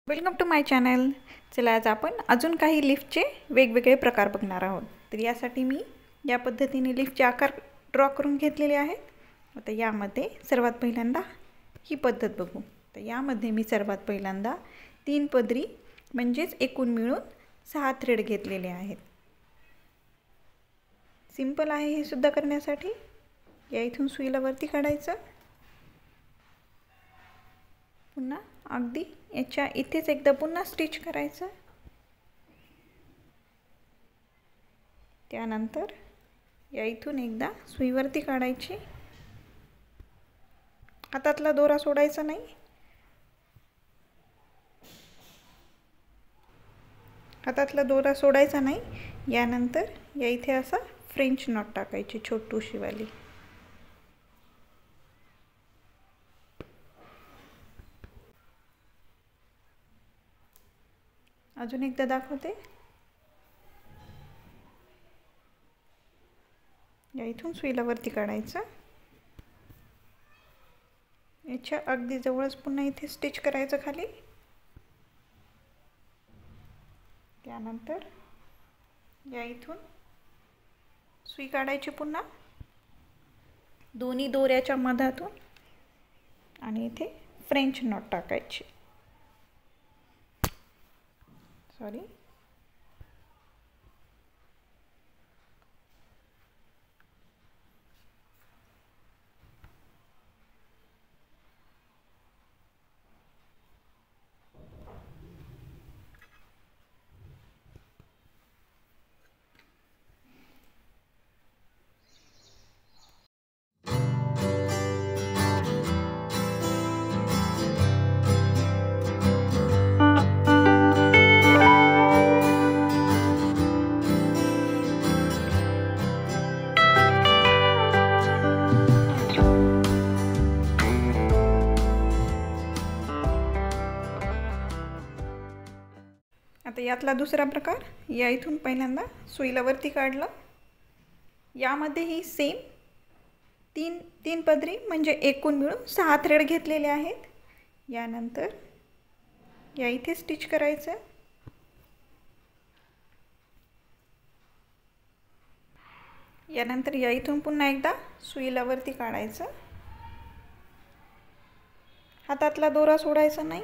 Welcome to my channel. चला आज आपण अजून काही लिफ्टचे वेगवेगळे प्रकार बघणार आहोत। तर यासाठी मी या पद्धतीने लिफ्टचे आकार ड्रॉ करून घेतलेले आहेत। आता यामध्ये सर्वात पहिल्यांदा ही पद्धत बघू। तर यामध्ये मी सर्वात पहिल्यांदा 3 पदरी म्हणजेच एकूण मिळून 6 थ्रेड घेतलेले आहेत। सिंपल आहे हे सुद्धा करण्यासाठी। या इथून सुईला वरती काढायचं, पुन्हा अगदी याच्या इथेच एकदा पुन्हा स्टिच करायचं। त्यानंतर या इथून एकदा सुईवरती काढायची। हातातला दोरा सोडायचा नाही। हातातला दोरा सोडायचा नाही। यानंतर या इथे असा फ्रेंच नॉट टाकायची छोटूशी वाली। अजून एकदा दाखवते। या इथून सुईला वरती काढायचं, याच्या अगदी जवळच पुन्हा इथे स्टिच करायचं खाली। त्यानंतर या इथून सुई काढायची पुन्हा दोन्ही दोऱ्याच्या मधातून आणि इथे फ्रेंच नॉट टाकायची। सॉरी, आता यातला दुसरा प्रकार। या इथून पहिल्यांदा सुईला वरती काढलं, यामध्ये ही सेम तीन पदरी म्हणजे एकूण मिळून 6 थ्रेड घेतलेले आहेत। यानंतर या इथे स्टिच करायचं। यानंतर या इथून पुन्हा एकदा सुईला वरती काढायचं। हातातला दोरा सोडायचा नाही।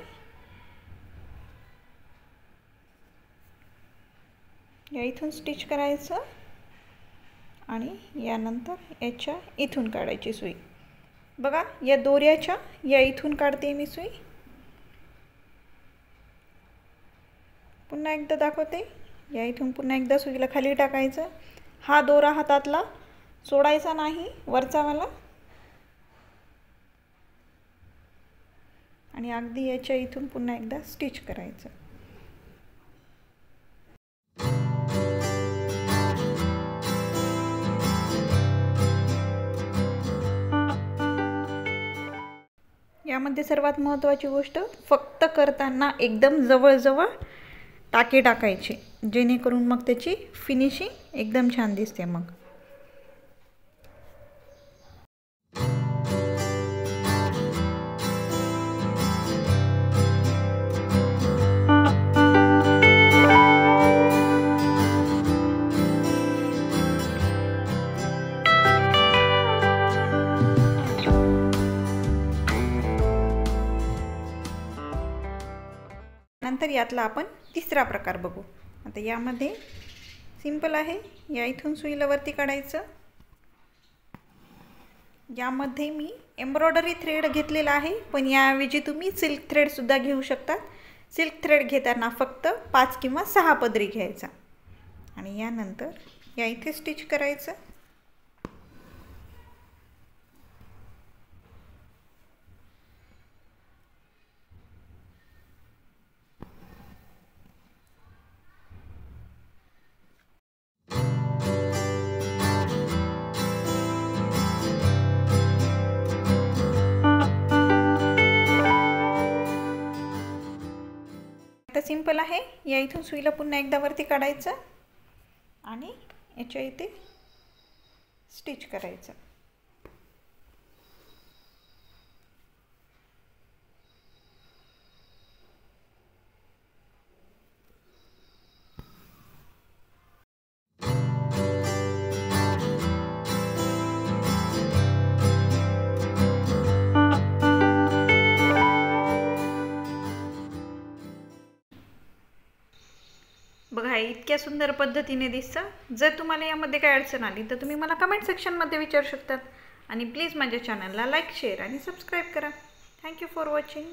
या इथून स्टिच करायचं आणि यानंतर याच्या इथून काढायची सुई। बघा, या दोऱ्याच्या या इथून काढते मी सुई। पुन्हा एकदा दाखवते। या इथून पुन्हा एकदा सुईला खाली टाकायचं। हा दोरा हातातला सोडायचा नाही, वरचावाला, आणि अगदी याच्या इथून पुन्हा एकदा स्टिच करायचं। यामध्ये सर्वात महत्त्वाची गोष्ट, फक्त करताना एकदम जवळ टाके टाकायचे, जेणेकरून मग त्याची फिनिशिंग एकदम छान दिसते। मग नंतर यातला आपण तिसरा प्रकार बघू। आता यामध्ये सिंपल आहे। या इथून सुईला वरती काढायचं। यामध्ये मी एम्ब्रॉयडरी थ्रेड घेतलेला आहे, पण याऐवजी तुम्ही सिल्क थ्रेड सुद्धा घेऊ शकता। सिल्क थ्रेड घेताना फक्त 5 किंवा 6 पदरी घ्यायचा आणि यानंतर या इथे स्टिच करायचं। सिंपल आहे। या इथून सुईला पुन्हा एकदा वरती काढायचं आणि याच्या इथे स्टिच करायचं। आहे इतक्या सुंदर पद्धतीने दिसतं. जर तुम्हाला यामध्ये काय अडचण आली तर तुम्ही मला कमेंट सेक्शनमध्ये विचारू शकतात. आणि प्लीज माझ्या चॅनलला लाईक, शेअर आणि सबस्क्राईब करा. Thank you for watching.